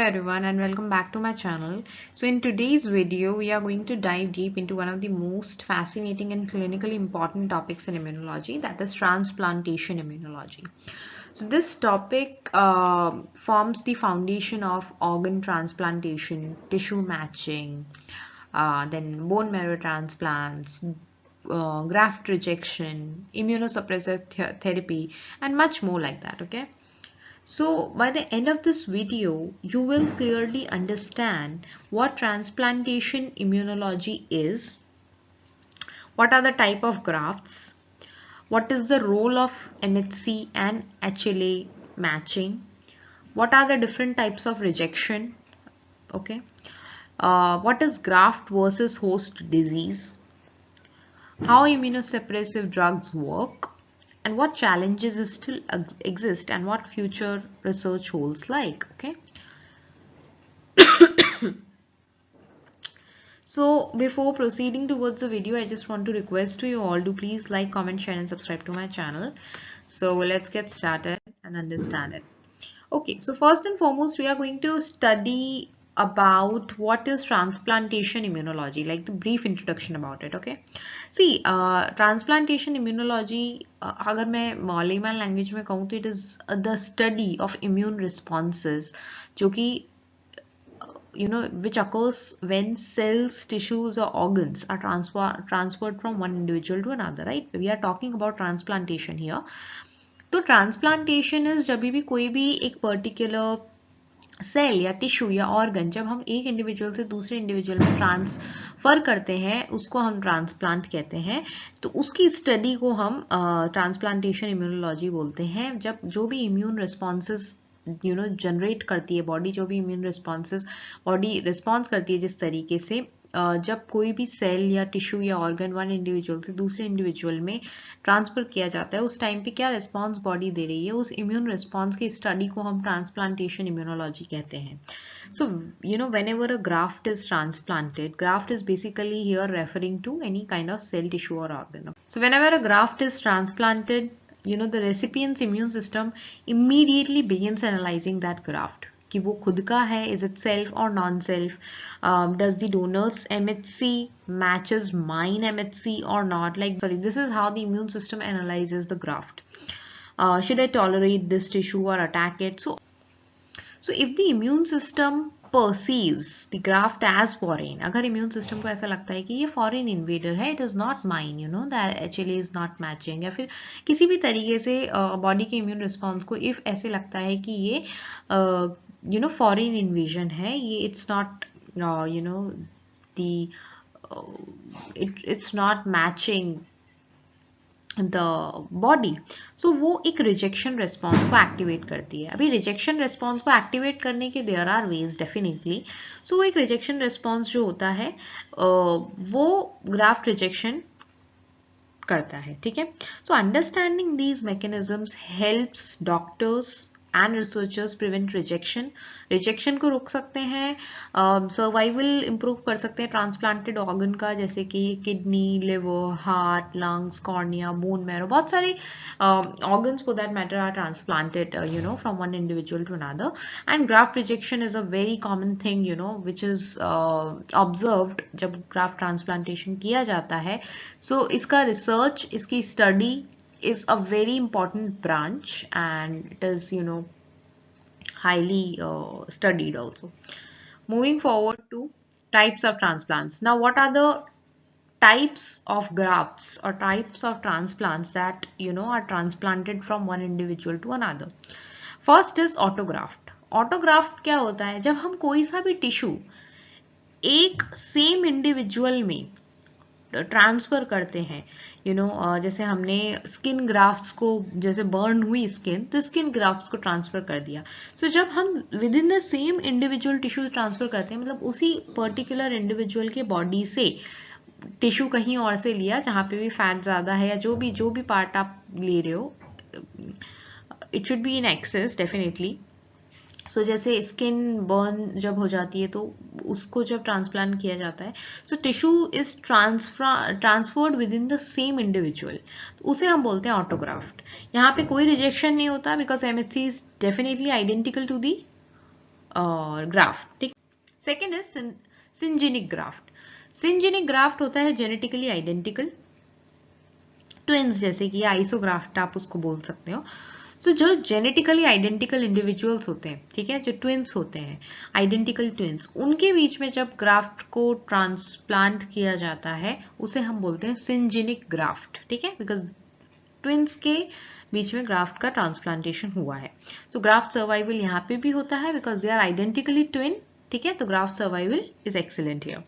everyone and welcome back to my channel. So in today's video we are going to dive deep into one of the most fascinating and clinically important topics in immunology, that is transplantation immunology. So this topic forms the foundation of organ transplantation, tissue matching, then bone marrow transplants, graft rejection, immunosuppressive therapy and much more like that. Okay. So by the end of this video, you will clearly understand what transplantation immunology is, what are the type of grafts, what is the role of MHC and HLA matching, what are the different types of rejection, okay, what is graft versus host disease, how immunosuppressive drugs work, and what challenges still exist and what future research holds like. Okay, so before proceeding towards the video, I just want to request to you all to please like, comment, share and subscribe to my channel. So let's get started and understand it. Okay, so first and foremost we are going to study about what is transplantation immunology, like the brief introduction about it. Okay, see, transplantation immunology, अगर मैं layman language में कहूँ तो it is the study of immune responses जो कि which occurs when cells, tissues or organs are transferred from one individual to another, right? We are talking about transplantation here. तो transplantation is जब भी कोई भी एक पर्टिकुलर सेल या tissue या ऑर्गन जब हम एक इंडिविजुअल से दूसरे इंडिविजुअल में ट्रांसफर करते हैं, उसको हम ट्रांसप्लांट कहते हैं. तो उसकी स्टडी को हम ट्रांसप्लांटेशन इम्यूनोलॉजी बोलते हैं. जब जो भी इम्यून रिस्पॉन्सेज जनरेट करती है बॉडी, जो भी इम्यून रिस्पॉन्सेज बॉडी रिस्पॉन्स करती है जिस तरीके से, जब कोई भी सेल या टिश्यू या ऑर्गन वन इंडिविजुअल से दूसरे इंडिविजुअल में ट्रांसफर किया जाता है, उस टाइम पे क्या रिस्पॉन्स बॉडी दे रही है, उस इम्यून रिस्पॉन्स की स्टडी को हम ट्रांसप्लांटेशन इम्यूनोलॉजी कहते हैं. So whenever a graft is transplanted, graft is basically here referring to any kind of cell, tissue or organ. So whenever a graft is transplanted, the recipient's immune system immediately begins analyzing that graft कि वो खुद का है, is it self or non-self, does the donor's MHC matches mine MHC or not, this is how the immune system analyzes the graft. Should I tolerate this tissue or attack it? So if the immune system perceives the graft as foreign, अगर immune system को ऐसा लगता है कि ये foreign invader है, it is not mine, the HLA is not matching, या फिर किसी भी तरीके से body के immune response को if ऐसे लगता है कि ये foreign invasion है, ये it's not it's not matching the body, so वो एक rejection response को activate करती है. अभी rejection response को activate करने के there are ways definitely. So वो एक rejection response जो होता है वो graft rejection करता है. ठीक है, so understanding these mechanisms helps doctors and researchers prevent rejection को रोक सकते हैं, सर्वाइवल इम्प्रूव कर सकते हैं ट्रांसप्लांटेड ऑर्गन का, जैसे कि kidney, liver, heart, lungs, cornea, bone marrow, बहुत सारे organs for that matter are transplanted from one individual to another. And graft rejection is a very common thing which is observed जब graft transplantation किया जाता है. So इसका research, इसकी study is a very important branch and it is highly studied also. Moving forward to types of transplants. Now what are the types of grafts or types of transplants that are transplanted from one individual to another? First is autograft. Autograft क्या होता है? जब हम कोई सा भी tissue एक same individual में ट्रांसफर करते हैं, जैसे हमने स्किन ग्राफ्ट्स को, जैसे बर्न हुई स्किन तो स्किन ग्राफ्ट्स को ट्रांसफर कर दिया. सो जब हम with in the same individual tissue transfer करते हैं, मतलब उसी पर्टिकुलर इंडिविजुअल के बॉडी से टिश्यू कहीं और से लिया जहाँ पे भी फैट ज़्यादा है या जो भी पार्ट आप ले रहे हो, it should be in excess definitely. So जैसे स्किन बर्न जब हो जाती है तो उसको जब ट्रांसप्लांट किया जाता है, so tissue is transferred within the same individual, तो उसे हम बोलते हैं ऑटोग्राफ्ट. यहाँ पे कोई रिजेक्शन नहीं होता because MHC is definitely identical to the graft, ठीक। Second is syngeneic graft. Syngeneic graft होता है जेनेटिकली आइडेंटिकल ट्विंस, जैसे कि आइसोग्राफ्ट आप उसको बोल सकते हो। सो जो जेनेटिकली आइडेंटिकल इंडिविजुअल्स होते हैं, ठीक है, जो ट्विंस होते हैं, आइडेंटिकल ट्विंस, उनके बीच में जब ग्राफ्ट को ट्रांसप्लांट किया जाता है उसे हम बोलते हैं सिंजेनिक ग्राफ्ट, ठीक है, बिकॉज ट्विंस के बीच में ग्राफ्ट का ट्रांसप्लांटेशन हुआ है। तो ग्राफ्ट सर्वाइवल यहाँ पे भी होता है because they are identically twin, ठीक है, तो graft survival is excellent here.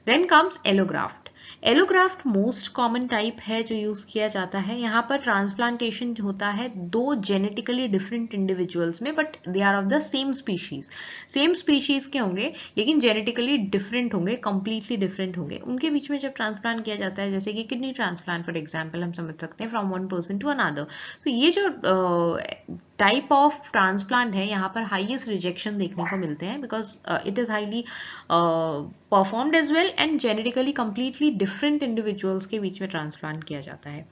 Then comes allograft. Allograft most common type है जो यूज किया जाता है। यहाँ पर ट्रांसप्लांटेशन होता है दो जेनेटिकली डिफरेंट इंडिविजुअल्स में, but they are of the same species. Same species के होंगे लेकिन जेनेटिकली डिफरेंट होंगे, कंप्लीटली डिफरेंट होंगे। उनके बीच में जब ट्रांसप्लांट किया जाता है, जैसे कि किडनी ट्रांसप्लांट फॉर एग्जाम्पल हम समझ सकते हैं, from one person to another. तो ये जो टाइप ऑफ ट्रांसप्लांट है, यहाँ पर हाईएस्ट रिजेक्शन देखने को मिलते हैं because it is highly performed as well and genetically completely different individuals के बीच में ट्रांसप्लांट किया जाता है।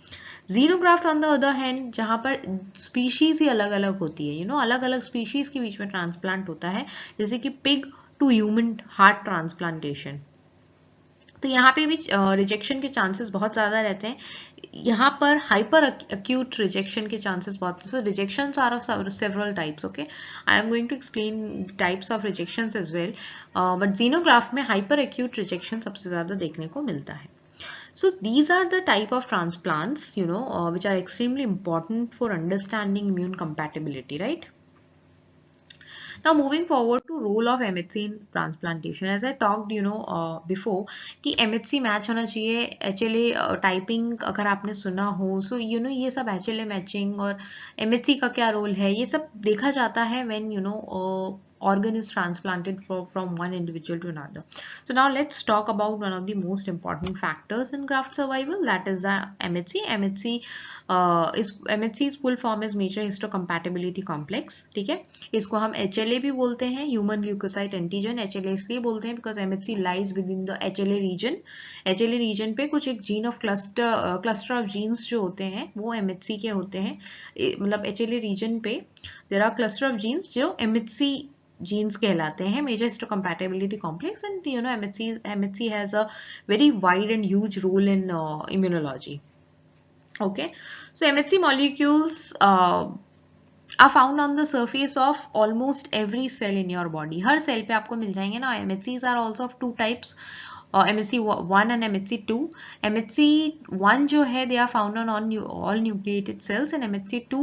Xenograft on the other hand, जहां पर स्पीशीज ही अलग अलग होती है, अलग अलग स्पीशीज के बीच में ट्रांसप्लांट होता है, जैसे कि pig to human heart transplantation. तो यहाँ पे भी रिजेक्शन के चांसेस बहुत ज़्यादा रहते हैं। यहाँ पर हाइपर अक्यूट रिजेक्शन के चांसेस बहुत, so rejections are of several types, okay. I am going to explain types of rejections as well, but xenograft में हाइपर अक्यूट रिजेक्शन सबसे ज़्यादा देखने को मिलता है। So these are the type of transplants, which are extremely important for understanding immune compatibility, right? Now moving forward to role of MHC in transplantation, as I talked before कि MHC match होना चाहिए, HLA typing अगर आपने सुना हो, सो ये सब HLA matching और MHC का क्या रोल है, ये सब देखा जाता है when organ is transplanted from one individual to another. So now let's talk about one of the most important factors in graft survival, that is the MHC. MHC's full form is major histocompatibility complex, ठीक है। इसको हम HLA भी बोलते हैं, human leucocyte antigen. HLA इसलिए बोलते हैं because MHC lies within the HLA region. HLA region पे कुछ एक gene of cluster of genes जो होते हैं वो MHC के होते हैं, मतलब HLA रीजन पे there are cluster of genes जो MHC genes कहलाते हैं, major histocompatibility complex, and MHC has a very wide and huge role in immunology. Okay, so MHC molecules are found on the surface of almost every cell in your body. हर cell पे आपको मिल जाएंगे ना। MHCs are also of two types, MHC1 and MHC2. MHC1 जो है they are found on all nucleated cells, and MHC2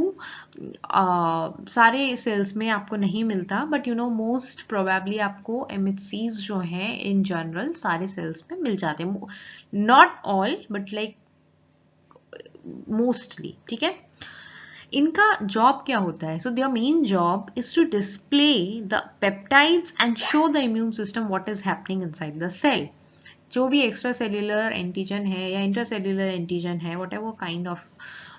सारे cells में आपको नहीं मिलता, but most probably आपको MHCs जो हैं in general सारे cells में मिल जाते हैं, not all but like mostly, ठीक है। इनका जॉब क्या होता है? So their main job is to display the peptides and show the immune system what is happening inside the cell. जो भी एक्स्ट्रा सेल्यूलर एंटीजन है या इंट्रासेल्यूलर एंटीजन है, whatever kind of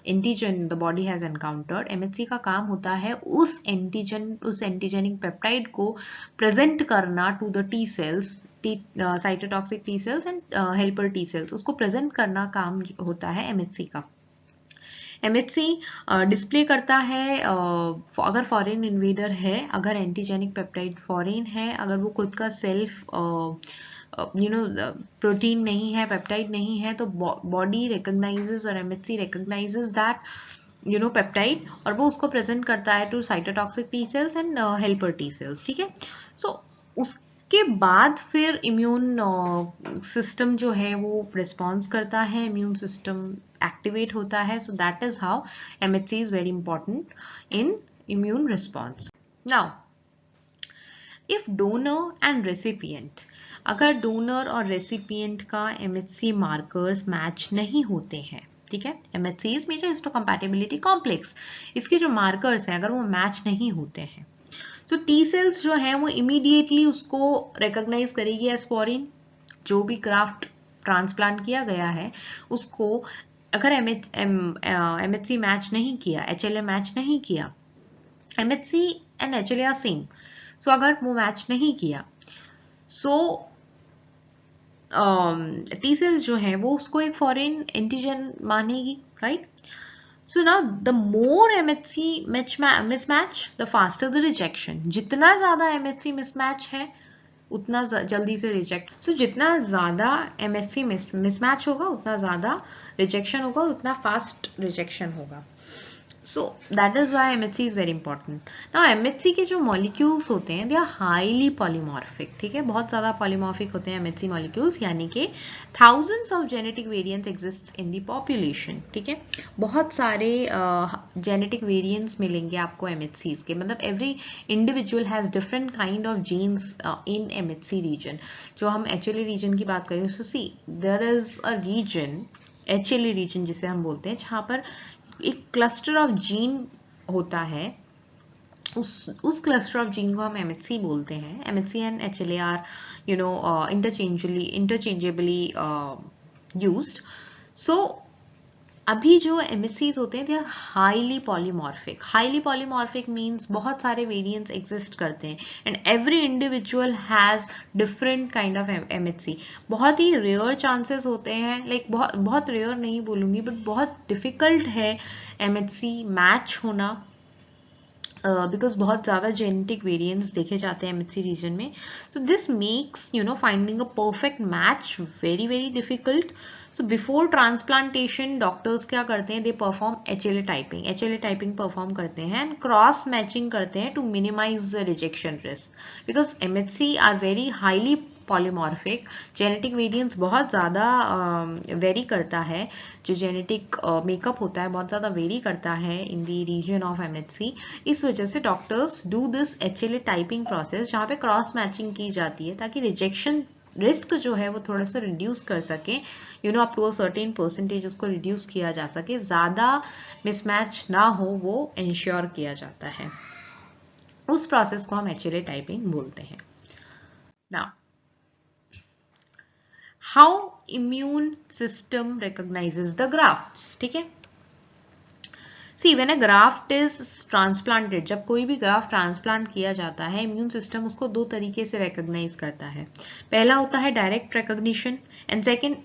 antigen the body has encountered, MHC का काम होता है उस एंटीजेनिक पेप्टाइड को प्रेजेंट करना to the T cells, cytotoxic T cells and helper T cells, उसको प्रेजेंट करना काम होता है एमएचसी का। एमएचसी डिस्प्ले करता है अगर फॉरेन इन्वेडर है, अगर एंटीजेनिक पेप्टाइड फॉरेन है, अगर वो खुद का सेल्फ प्रोटीन नहीं है, पेप्टाइड नहीं है, तो बॉडी रिकॉग्नाइजेस और एमएचसी रिकॉग्नाइजेस दैट पेप्टाइड, और वो उसको प्रेजेंट करता है to cytotoxic T cells and helper T cells, ठीक है। सो उसके बाद फिर इम्यून सिस्टम जो है वो रिस्पॉन्स करता है, इम्यून सिस्टम एक्टिवेट होता है। So that is how MHC is very important in immune response. Now if donor and recipient, अगर डोनर और रेसिपिएंट का एमएचसी मार्कर्स मैच नहीं होते हैं, ठीक है, MHC is major histocompatibility complex, इसके जो मार्कर्स हैं अगर वो मैच नहीं होते हैं, सो टी सेल्स जो है वो इमीडिएटली उसको रिकॉग्नाइज करेगी एज फॉरेन। जो भी ग्राफ्ट ट्रांसप्लांट किया गया है उसको अगर एमएचसी मैच नहीं किया, एचएलए मैच नहीं किया, MHC and HLA are same, so अगर वो मैच नहीं किया, सो टी सेल्स जो है वो उसको एक फॉरेन एंटीजन मानेगी, right. So now the more MHC mismatch, the faster the rejection. जितना ज़्यादा MHC mismatch है उतना जल्दी से रिजेक्ट. सो जितना ज़्यादा MHC mismatch होगा उतना ज़्यादा रिजेक्शन होगा और उतना फास्ट रिजेक्शन होगा. So that is why MHC is very important. Now MHC के जो molecules होते हैं they are highly polymorphic. ठीक है, बहुत ज़्यादा polymorphic होते हैं MHC molecules, यानी कि thousands of genetic variants exists in the population. ठीक है, बहुत सारे genetic variants मिलेंगे आपको MHCs के. मतलब every individual has different kind of genes in MHC region. जो हम HLA region की बात करें, so see there is a region, HLA region जिसे हम बोलते हैं, जहाँ पर एक क्लस्टर ऑफ जीन होता है. उस क्लस्टर ऑफ जीन को हम MHC बोलते हैं. MHC and HLA are interchangeably used. So अभी जो MHCs होते हैं they are highly polymorphic. Highly polymorphic means बहुत सारे वेरिएंट्स एग्जिस्ट करते हैं and every individual has different kind of MHC. बहुत ही रेयर चांसेस होते हैं, लाइक बहुत रेयर नहीं बोलूँगी बट बहुत डिफिकल्ट है MHC मैच होना, बिकॉज बहुत ज़्यादा जेनेटिक वेरिएंट्स देखे जाते हैं MHC रीजन में. So this makes finding a perfect match very very difficult. So before transplantation doctors क्या करते हैं, they perform HLA typing perform करते हैं एंड क्रॉस मैचिंग करते हैं to minimize the rejection risk. Because MHC are very highly polymorphic, genetic variants बहुत ज़्यादा vary करता है, जो जेनेटिक मेकअप होता है बहुत ज़्यादा वेरी करता है in the region of MHC. इस वजह से doctors do this HLA typing process जहाँ पे क्रॉस मैचिंग की जाती है ताकि रिजेक्शन रिस्क जो है वो थोड़ा सा रिड्यूस कर सके, up to a certain percentage उसको रिड्यूस किया जा सके, ज़्यादा मिसमैच ना हो वो इंश्योर किया जाता है. उस प्रोसेस को हम HLA टाइपिंग बोलते हैं. Now how immune system recognizes the grafts. ठीक है, see when a graft is transplanted, जब कोई भी ग्राफ्ट ट्रांसप्लांट किया जाता है इम्यून सिस्टम उसको दो तरीके से रिकॉग्नाइज करता है. पहला होता है direct recognition and second,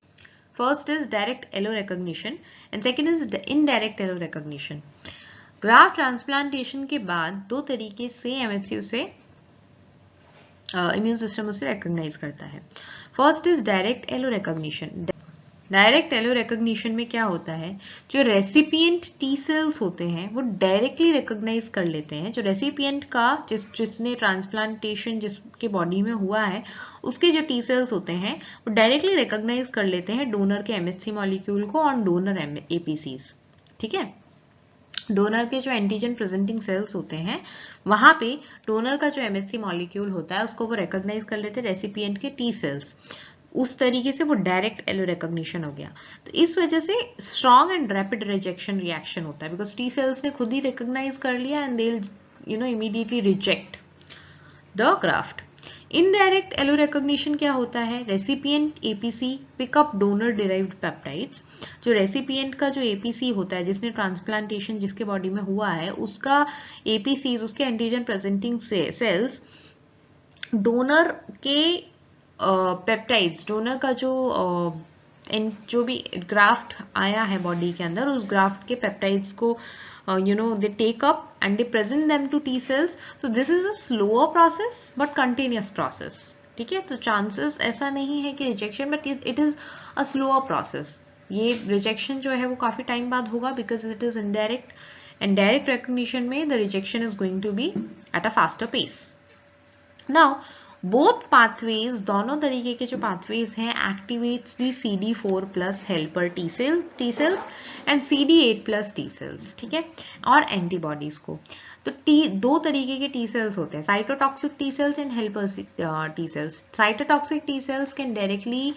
first is direct allorecognition and second is indirect allorecognition. Graft transplantation के बाद दो तरीके से MHC उसे इम्यून सिस्टम उसे रिकॉग्नाइज करता है. First is direct allorecognition. Direct allorecognition में क्या होता है, जो रेसिपिएंट टी सेल्स होते हैं वो डायरेक्टली रिकॉग्नाइज कर लेते हैं. जो रेसिपिएंट का जिसने ट्रांसप्लांटेशन जिसके बॉडी में हुआ है उसके जो टी सेल्स होते हैं वो डायरेक्टली रिकॉग्नाइज कर लेते हैं डोनर के MHC मॉलिक्यूल को ऑन डोनर APCs. ठीक है, डोनर के जो एंटीजन प्रेजेंटिंग सेल्स होते हैं वहां पे डोनर का जो MHC मॉलिक्यूल होता है उसको वो रिकॉग्नाइज कर लेते हैं रेसिपिएंट के टी सेल्स. उस तरीके से वो डायरेक्ट एलो रिकॉग्निशन हो गया. तो इस वजह से strong and rapid rejection reaction होता है बिकॉज टी सेल्स ने खुद ही रिकॉग्नाइज कर लिया and they will immediately reject the graft. Indirect allorecognition क्या होता है, recipient APC pick up donor derived peptides. जो रेसिपिएंट का जो APC होता है जिसने ट्रांसप्लांटेशन जिसके बॉडी में हुआ है उसका APCs उसके एंटीजन प्रेजेंटिंग सेल्स डोनर के पेप्टाइड्स, डोनर का जो भी ग्राफ्ट आया है बॉडी के अंदर उस ग्राफ्ट के पेप्टाइड्स को they take up and they present them to T cells. So this is a slower process but continuous process. ठीक है, तो chances ऐसा नहीं है कि rejection, but it is a slower process. ये rejection जो है वो काफी टाइम बाद होगा because it is indirect and direct recognition में the rejection is going to be at a faster pace. Now both pathways, दोनों तरीके के जो pathways हैं activates the CD4 plus helper T cells and CD8 plus T cells. ठीक है, और antibodies को. तो दो तरीके के T cells होते हैं, cytotoxic T cells and helper T cells. Cytotoxic T cells can directly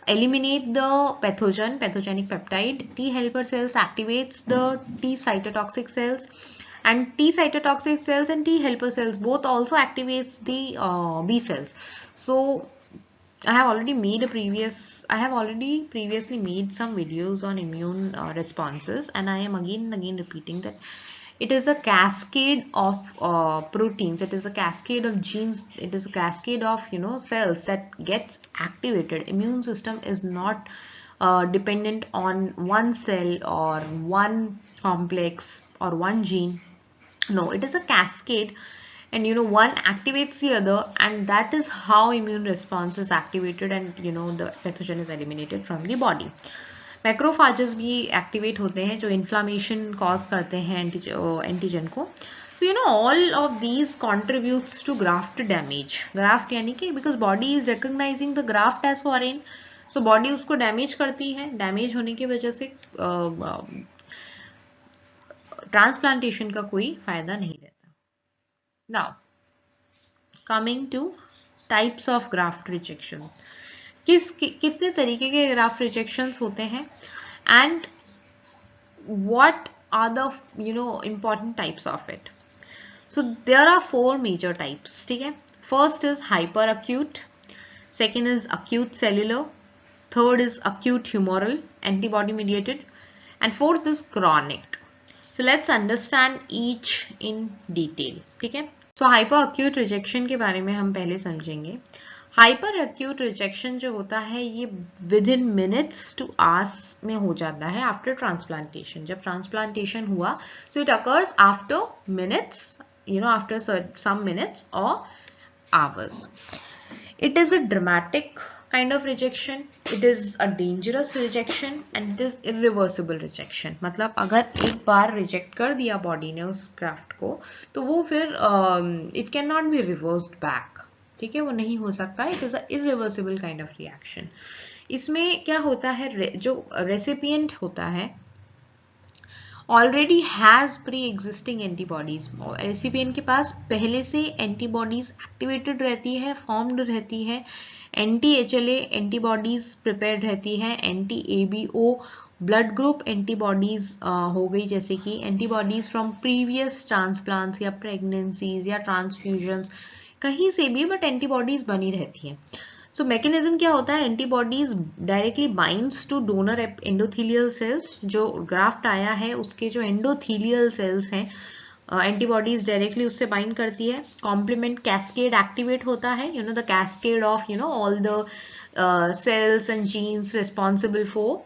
eliminate the pathogenic peptide. T helper cells activates the T cytotoxic cells. And T cytotoxic cells and T helper cells both also activates the B cells. So I have already previously made some videos on immune responses, and I am again repeating that it is a cascade of proteins, it is a cascade of genes, it is a cascade of cells that gets activated. Immune system is not dependent on one cell or one complex or one gene. No, it is a cascade, and one activates the other, and that is how immune response is activated, and the pathogen is eliminated from the body. Macrophages भी activate होते हैं जो inflammation cause करते हैं antigen को. So all of these contributes to graft damage. Graft यानी कि because body is recognizing the graft as foreign, so body उसको डैमेज करती है. डैमेज होने की वजह से ट्रांसप्लांटेशन का कोई फायदा नहीं रहता. Now coming to types of graft rejection. कितने तरीके के ग्राफ्ट रिजेक्शंस होते हैं, and what are the important types of it. So there are 4 major types. ठीक है. First is hyper acute, second is acute cellular, third is acute humoral antibody mediated, and fourth is chronic. So let's understand each in detail. ठीक है. सो hyper acute rejection के बारे में हम पहले समझेंगे. हाइपर एक्यूट रिजेक्शन जो होता है ये within minutes to hours में हो जाता है आफ्टर ट्रांसप्लांटेशन. जब ट्रांसप्लांटेशन हुआ, so it occurs after minutes, after some minutes और hours. It is a dramatic kind of rejection, it is a dangerous rejection, and it is irreversible rejection. मतलब अगर एक बार रिजेक्ट कर दिया बॉडी ने उस ग्राफ्ट को, तो वो फिर it can not be reversed back. ठीक है, वो नहीं हो सकता. It is a irreversible kind of reaction. इसमें क्या होता है, जो रेसिपिएंट होता है already has pre existing antibodies. Recipient के पास पहले से एंटीबॉडीज एक्टिवेटेड रहती है, फॉर्म्ड रहती है. एंटी HLA एंटीबॉडीज प्रिपेयर्ड रहती है. Anti ABO blood group antibodies हो गई, जैसे कि एंटीबॉडीज फ्रॉम प्रीवियस ट्रांसप्लांट्स या प्रेगनेंसीज या ट्रांसफ्यूजन्स, कहीं से भी, बट एंटीबॉडीज बनी रहती है. सो मैकेनिज्म क्या होता है, antibodies directly binds to donor endothelial cells. जो ग्राफ्ट आया है उसके जो एंडोथेलियल सेल्स हैं, एंटीबॉडीज डायरेक्टली उससे बाइंड करती है. कॉम्प्लीमेंट कैस्केड एक्टिवेट होता है, the cascade of all the cells and genes responsible for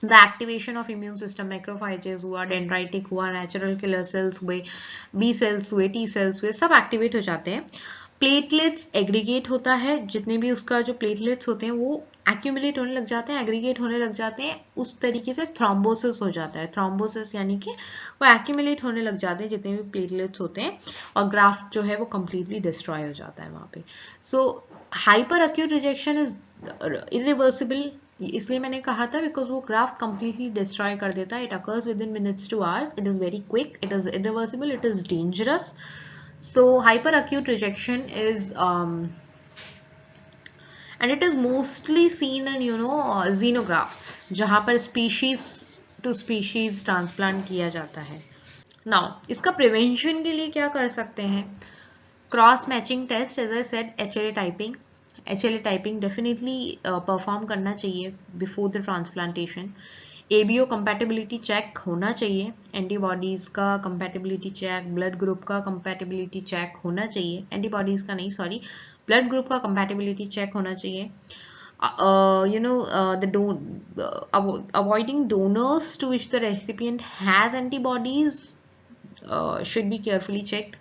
the activation of immune system. Macrophages हुआ, डेंड्राइटिक हुआ, नेचुरल किलर सेल्स हुए, बी सेल्स हुए, टी सेल्स हुए, सब एक्टिवेट हो जाते हैं. प्लेटलेट्स एग्रीगेट होता है. जितने भी उसका जो प्लेटलेट्स होते हैं वो एक्यूमुलेट होने लग जाते हैं, एग्रीगेट होने लग जाते हैं. उस तरीके से थ्रोम्बोसिस हो जाता है. थ्रोम्बोसिस यानी कि वो एक्यूमुलेट होने लग जाते हैं जितने भी प्लेटलेट्स होते हैं, और ग्राफ्ट जो है वो कंप्लीटली डिस्ट्रॉय हो जाता है वहां पे. सो hyper acute rejection is irreversible. इसलिए मैंने कहा था बिकॉज वो ग्राफ्ट कंप्लीटली डिस्ट्रॉय कर देता है. It occurs within minutes to hours. It is very quick, it is irreversible, it is dangerous. So hyper acute rejection is and it is mostly seen in xenografts, जहां पर species to species transplant किया जाता है. Now इसका prevention के लिए क्या कर सकते हैं? Cross matching test, as I said, HLA typing definitely perform करना चाहिए before the transplantation. ABO compatibility check होना चाहिए. एंटीबॉडीज का compatibility check, ब्लड ग्रुप का compatibility check होना चाहिए. एंटीबॉडीज का नहीं, सॉरी, ब्लड ग्रुप का compatibility check होना चाहिए. Avoiding donors to which the recipient has antibodies should be carefully checked.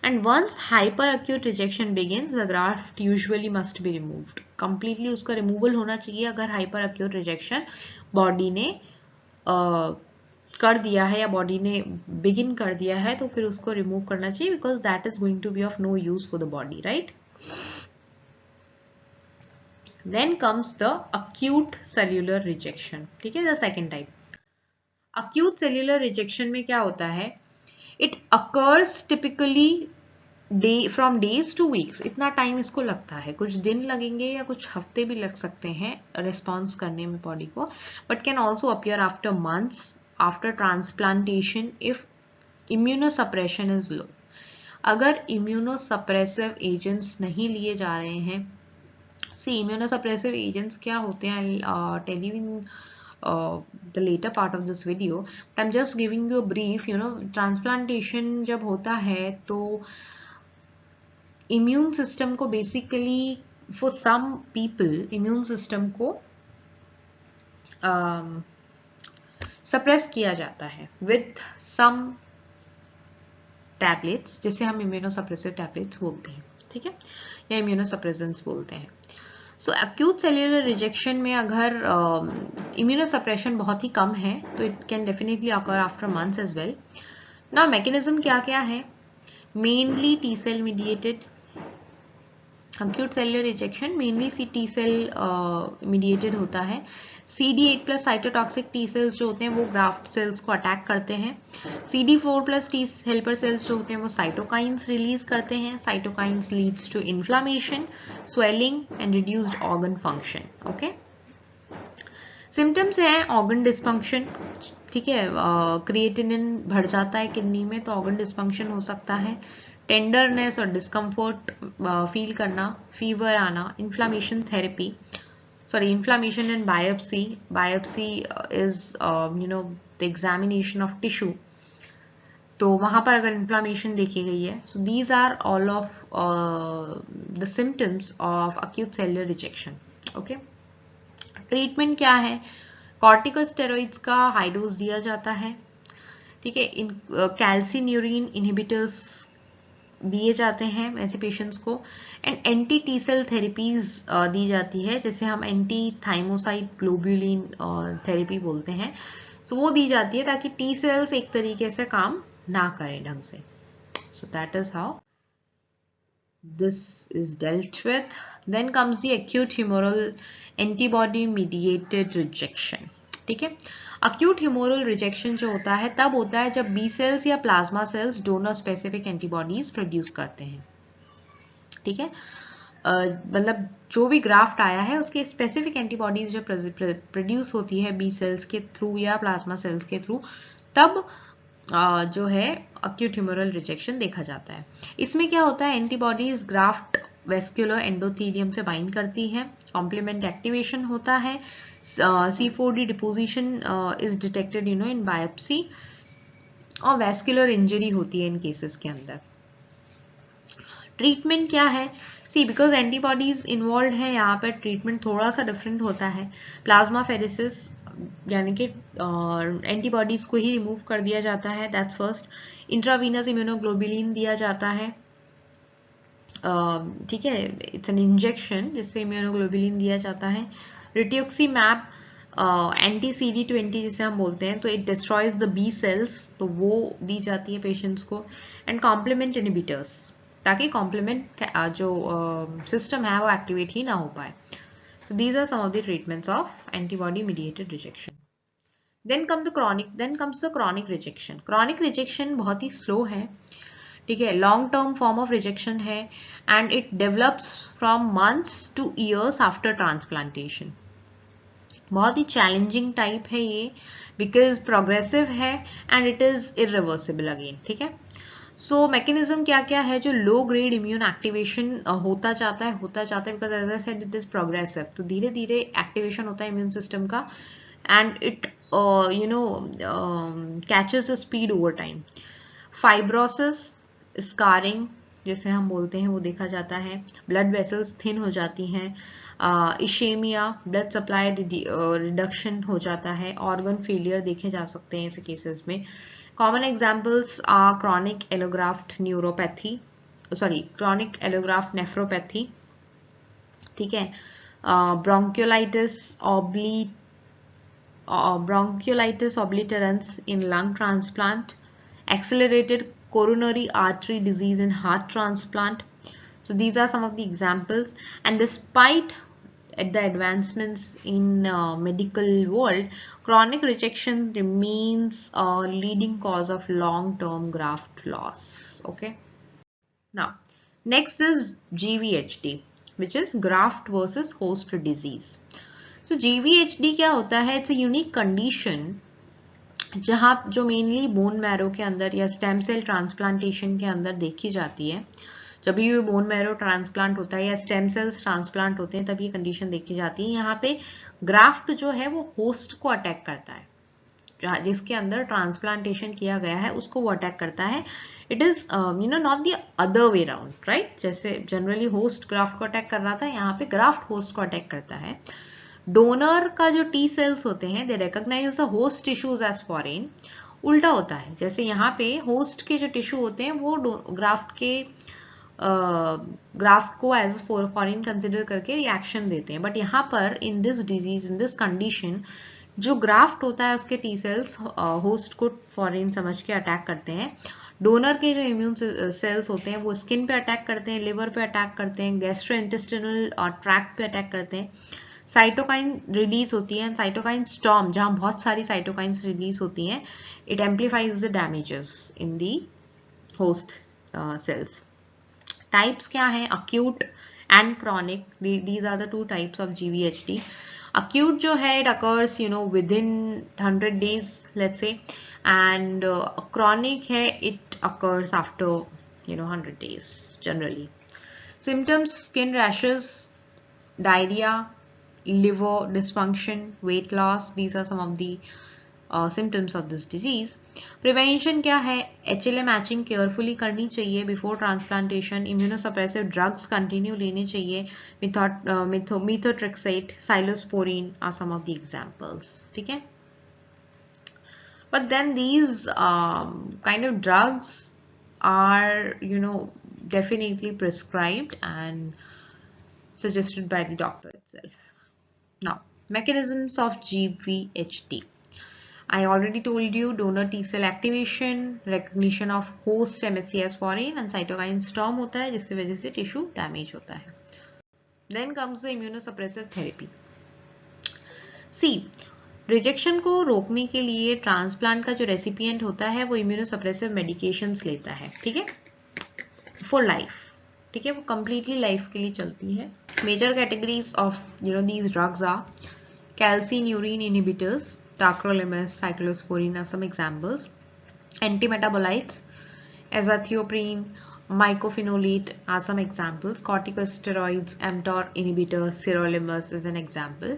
And once hyperacute rejection begins, the graft usually must be removed. Completely उसका removal होना चाहिए. अगर hyperacute rejection body ने कर दिया है या body ने begin कर दिया है, तो फिर उसको remove करना चाहिए, because that is going to be of no use for the body, right? Then comes the acute cellular rejection. ठीक है, the second type. Acute cellular rejection में क्या होता है? It occurs typically from days to weeks. इतना time इसको लगता है, कुछ दिन लगेंगे या कुछ हफ्ते भी लग सकते हैं रिस्पॉन्स करने में बॉडी को, but can also appear after months after transplantation if immunosuppression is low. अगर इम्यूनोसप्रेसिव एजेंट्स नहीं लिए जा रहे हैं, सी इम्यूनोसप्रेसिव एजेंट्स क्या होते हैं, I'll tell you in the later part of this video, but I'm just giving you a brief. transplantation जब होता है तो immune system को basically for some people immune system को सप्रेस किया जाता है विथ सम टैबलेट्स, जिसे हम इम्यूनोसप्रेसिव टैबलेट्स बोलते हैं, ठीक है, या इम्यूनोसप्रेसेंट्स बोलते हैं। सो एक्यूट सेल्यूलर रिजेक्शन में अगर इम्यूनोसप्रेशन बहुत ही कम है तो it can definitely occur after months as well. Now mechanism क्या क्या है? Mainly T cell mediated acute cellular rejection, mainly T cell mediated होता है। CD8+ साइटोटॉक्सिक टी सेल्स जो होते हैं वो ग्राफ्ट सेल्स को अटैक करते हैं। CD4+ टी हेल्पर सेल्स जो होते हैं वो साइटोकाइंस रिलीज करते हैं। Cytokines leads to inflammation, swelling and reduced organ function. Okay, symptoms हैं ऑर्गन डिस्फंक्शन, ठीक है, क्रिएटिनिन बढ़ जाता है किडनी में तो ऑर्गन डिस्फंक्शन हो सकता है। टेंडरनेस और डिस्कम्फर्ट फील करना, फीवर आना, inflammation therapy, inflammation and biopsy. Biopsy is the examination of tissue, तो वहां पर अगर इन्फ्लामेशन देखी गई है। So these are all of the symptoms of acute cellular rejection. Okay, treatment क्या है? कॉर्टिकोस्टेरॉइड्स का हाई डोज दिया जाता है, ठीक है। इन कैल्सिन्यूरिन इनहिबिटर्स दिए जाते हैं ऐसे पेशेंट्स को, and anti T cell therapies दी जाती है, जैसे हम एंटी थाइमोसाइट ग्लोब्यूलिन थेरेपी बोलते हैं। सो वो दी जाती है ताकि टी सेल्स एक तरीके से काम ना करें ढंग से। सो that is how this is dealt with. Then comes the acute humoral antibody mediated rejection, ठीक है। acute humoral rejection जो होता है तब होता है जब बी सेल्स या plasma cells donor specific antibodies produce करते हैं, ठीक है। मतलब जो भी ग्राफ्ट आया है उसके स्पेसिफिक एंटीबॉडीज जो प्रोड्यूस होती है बी सेल्स के थ्रू या प्लाज्मा सेल्स के थ्रू, तब जो है acute humoral rejection देखा जाता है। इसमें क्या होता है? एंटीबॉडीज ग्राफ्ट वेस्कुलर एंडोथेलियम से बाइंड करती है, कॉम्प्लीमेंट एक्टिवेशन होता है, C4d deposition is detected in biopsy, और वेस्कुलर इंजरी होती है इन केसेस के अंदर। ट्रीटमेंट क्या है? सी बिकॉज एंटीबॉडीज इन्वॉल्व है यहाँ पर, ट्रीटमेंट थोड़ा सा डिफरेंट होता है। प्लाज्मा फेरेसिस यानी कि एंटीबॉडीज को ही रिमूव कर दिया जाता है, दैट्स फर्स्ट। इंट्रावीनस इम्यूनोग्लोबुलिन दिया जाता है, ठीक है, इट्स एन इंजेक्शन जिससे इम्यूनोग्लोबुलिन दिया जाता है। रिट्यूक्सीमैब एंटी CD20 जिसे हम बोलते हैं, तो it destroys the B cells, तो वो दी जाती है पेशेंट्स को। एंड कॉम्प्लीमेंट इनहिबिटर्स, ताकि कॉम्प्लीमेंट जो सिस्टम है वो एक्टिवेट ही ना हो पाए। So these are some of the treatments of antibody mediated rejection. Then comes the chronic rejection. Chronic rejection बहुत ही slow है, ठीक है, long term form of rejection है, and it develops from months to years after transplantation. बहुत ही challenging type है ये, because progressive है and it is irreversible again, ठीक है। सो मैकेनिज्म क्या क्या है? जो लो ग्रेड इम्यून एक्टिवेशन होता जाता है because as I said it is progressive, तो धीरे धीरे एक्टिवेशन होता है इम्यून सिस्टम का, and it catches the speed over time. Fibrosis, scarring जिसे हम बोलते हैं, वो देखा जाता है। ब्लड वेसल्स थिन हो जाती हैं, इशेमिया, ब्लड सप्लाई रिडक्शन हो जाता है, ऑर्गन फेलियर देखे जा सकते हैं ऐसे केसेस में। Common examples are chronic allograft nephropathy, ठीक है, bronchiolitis obliterans in lung transplant, accelerated coronary artery disease in heart transplant. So these are some of the examples, and despite at the advancements in medical world, chronic rejection remains a leading cause of long-term graft loss. Okay. Now, next is GVHD, which is graft versus host disease. So GVHD क्या होता है? It's a unique condition जहाँ जो mainly bone marrow के अंदर या stem cell transplantation के अंदर देखी जाती है। जब भी बोन मैरो ट्रांसप्लांट होता है या स्टेम सेल्स ट्रांसप्लांट होते हैं तब ये कंडीशन देखी जाती है। यहाँ पे ग्राफ्ट जो है वो होस्ट को अटैक करता है, जिसके अंदर ट्रांसप्लांटेशन किया गया है उसको वो अटैक करता है। It is not the other way round, right? जैसे जनरली होस्ट ग्राफ्ट को अटैक कर रहा था, यहाँ पे ग्राफ्ट होस्ट को अटैक करता है। डोनर का जो टी सेल्स होते हैं they recognise the host tissues as foreign. उल्टा होता है, जैसे यहाँ पे होस्ट के जो टिश्यू होते हैं वो ग्राफ्ट को एज फॉरेन कंसिडर करके रिएक्शन देते हैं, बट यहाँ पर in this disease, in this condition, जो ग्राफ्ट होता है उसके टी सेल्स होस्ट को फॉरेन समझ के अटैक करते हैं। डोनर के जो इम्यून सेल्स होते हैं वो स्किन पे अटैक करते हैं, लिवर पे अटैक करते हैं, गैस्ट्रोइंटेस्टिनल ट्रैक्ट पे अटैक करते हैं। साइटोकाइन रिलीज होती है, साइटोकाइन स्टॉर्म, जहां बहुत सारी साइटोकाइंस रिलीज होती हैं, it amplifies the damages in the host cells. Types क्या है? Acute and chronic, these are the two types of GVHD। Acute जो है it occurs within 100 days let's say, and chronic है it occurs after 100 days generally. Symptoms: skin rashes, diarrhea, liver dysfunction, weight loss. These are some of the symptoms of this disease. Prevention क्या है? HLA matching carefully करनी चाहिए before transplantation. Immunosuppressive drugs continue लेने चाहिए, methotrexate, cyclosporine are some of the examples. ठीक है, but then these kind of drugs are definitely prescribed and suggested by the doctor itself. Now, mechanisms of GVHD. I already told you: donor T cell activation, recognition of host MHC as foreign, and cytokine storm होता है जिसकी वजह से tissue damage होता है. Then comes the immunosuppressive therapy. See, rejection को रोकने के लिए ट्रांसप्लांट का जो रेसिपिएंट होता है वो इम्यूनोसप्रेसिव मेडिकेशंस लेता है, ठीक है, फॉर लाइफ, ठीक है, वो कंप्लीटली लाइफ के लिए चलती है. Major categories of these drugs are calcineurin inhibitors, tacrolimus, cyclosporine are some examples. Antimetabolites, azathioprine, mycophenolate are some examples. Corticosteroids, mTOR inhibitor, sirolimus is an example.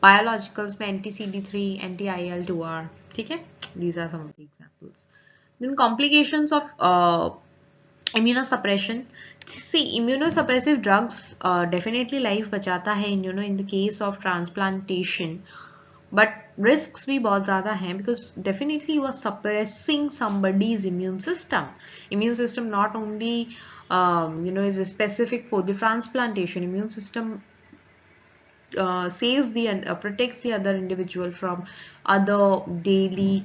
Biologicals में anti-CD3, anti-IL2R, ठीक है, these are some of the examples. Then complications of immunosuppression. See, immunosuppressive drugs definitely life बचाता है in the case of transplantation, but risks भी बहुत ज़्यादा हैं, because definitely you are suppressing somebody's immune system. Immune system not only is specific for the transplantation. Immune system saves protects the other individual from other daily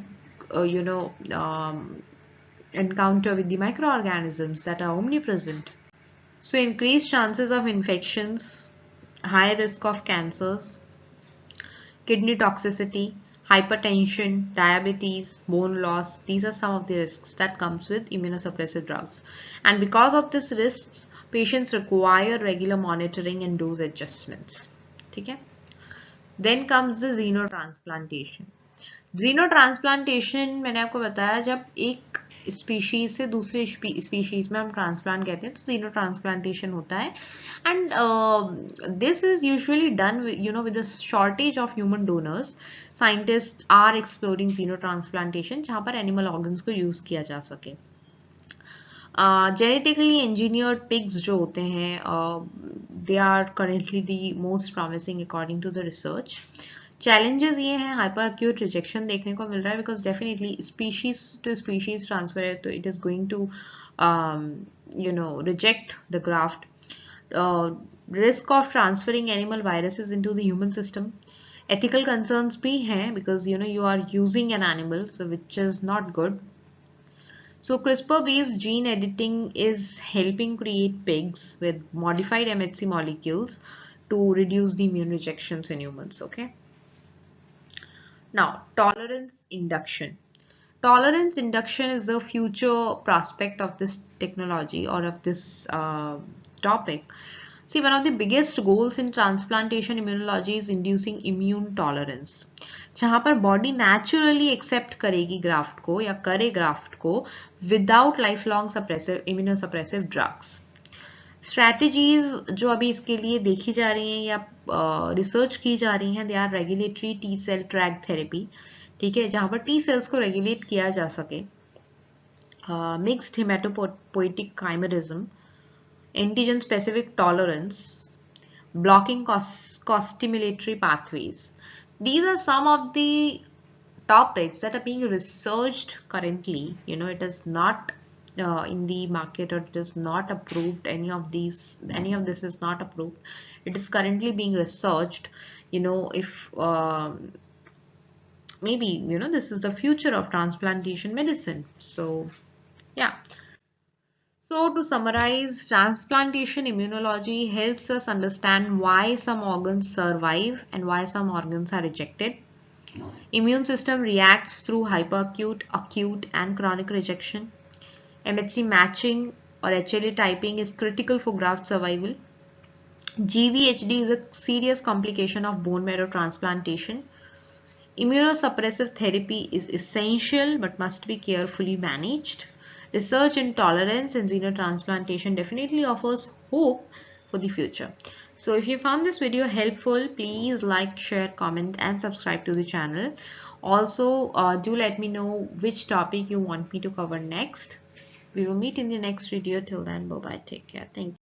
encounter with the microorganisms that are omnipresent. So increased chances of infections, high risk of cancers, kidney toxicity, hypertension, diabetes, bone loss. These are some of the risks that comes with immunosuppressive drugs. And because of these risks, patients require regular monitoring and dose adjustments. ठीक है? Then comes the xenotransplantation. xenotransplantation मैंने आपको बताया, जब एक species से दूसरे species में हम ट्रांसप्लांट कहते हैं तो xenotransplantation होता है. And this is usually done with the shortage of human donors. Scientists are exploring xenotransplantation जहाँ पर animal organs को use किया जा सके. Genetically engineered pigs जो होते हैं they are currently the most promising according to the research. Challenges ये हैं, hyper acute rejection देखने को मिल रहा है, because definitely species to species transfer है तो it is going to reject the graft. Risk of transferring animal viruses into the human system. Ethical concerns भी हैं, because you are using an animal, so which is not good. So CRISPR-based gene editing is helping create pigs with modified MHC molecules to reduce the immune rejections in humans. Okay. Now, tolerance induction. Tolerance induction is the future prospect of this technology or of this topic. See, one of the biggest goals in transplantation immunology is inducing immune tolerance. जहाँ पर body naturally accept करेगी graft को या करे graft को without life long suppressive immunosuppressive drugs. Strategies जो अभी इसके लिए देखी जा रही हैं या रिसर्च की जा रही हैं, they are regulatory T cell track therapy, ठीक है, जहाँ पर टी सेल्स को रेगुलेट किया जा सके, mixed haematopoietic काइमेरिज्म, antigen specific tolerance, blocking costimulatory pathways. These are some of the topics that are being researched currently. It is not in the market, or it is not approved. Any of this is not approved. It is currently being researched. If maybe this is the future of transplantation medicine. So yeah. So to summarize, transplantation immunology helps us understand why some organs survive and why some organs are rejected. Immune system reacts through hyperacute, acute and chronic rejection. MHC matching or HLA typing is critical for graft survival. GVHD is a serious complication of bone marrow transplantation. Immunosuppressive therapy is essential but must be carefully managed. Research in tolerance and xenotransplantation definitely offers hope for the future. So if you found this video helpful, please like, share, comment and subscribe to the channel. Also, do let me know which topic you want me to cover next. We will meet in the next video. Till then, bye bye. Take care. Thank you.